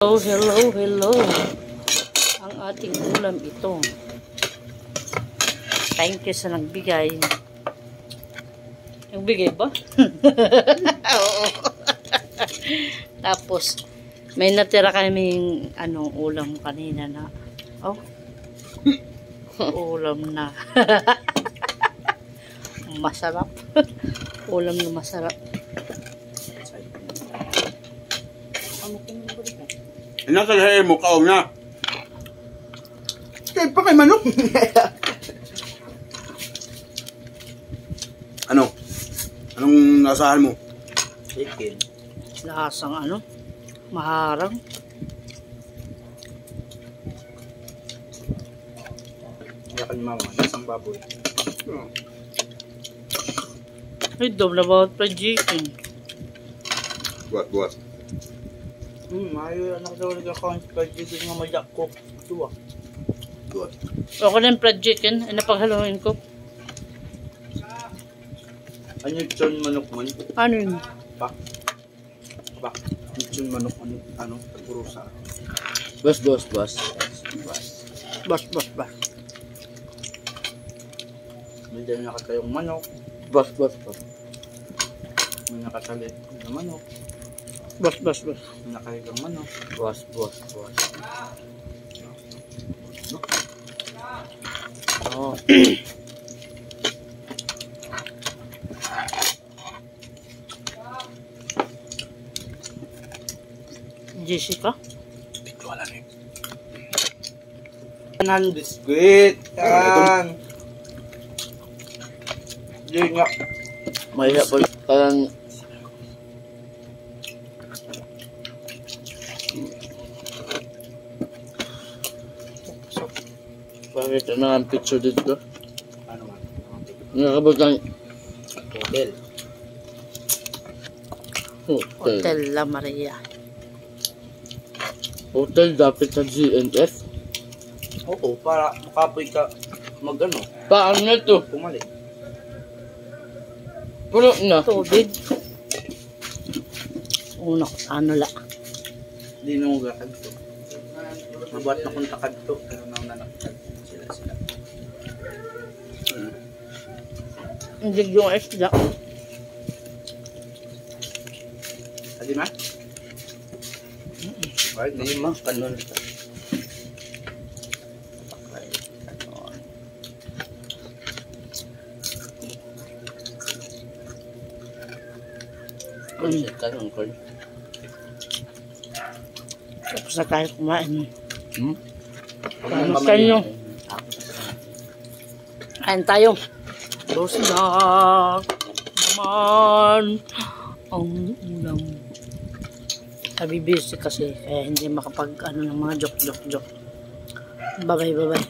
Hello, hello, hello. Ang ating ulam ito. Thank you sa nagbigay. Nagbigay ba? Oo. Tapos, may natira kaming ulam kanina na. Oh. Ulam na. Masarap. Ulam na masarap. Inakalhay mo kaong na. Kaya pa kay manok. Ano? Anong nasahan mo? Chicken. Lasang maharang. Kaya ka ni mama, nasang baboy. Ay, double about fried chicken. Buat. Mayo anak daw nagkakawin sa chicken nga mayak ko. Tuwa. Buat. Okay na yung fried chicken. Ay, napaghaluin ko. Ano yung manok man? Ano yun? Bak. Yung manok man, tagurusa. Bas. May dyan nakatayong manok. Bas. May nakatali na manok. Bas. May nakahigang manok. Bas. Oh. Jessica? Wala na yun. Kanan biskuit. Kan. Yun nga. May hapon parang bakit ang picture dito? Ano man? Nakabot lang Hotel. Hotel La Maria. Hotel dapat sa GNF. Oo, para makapoy ka Paano na to? pumalik. Puno na. Tubig. Una ko la. Hindi na mo gakad to. Mabuhat na kong takad to. Pero naunanakad sila. Hindi yung isda. Adi ma? Bakit hindi ma? Kanon ito. Kanon ko. Tapos na tayo kumain. Kamusta nyo? Kain tayo. Tapos na naman ang ulam. Sabi busy kasi kaya hindi makapag ng mga joke. Bye bye.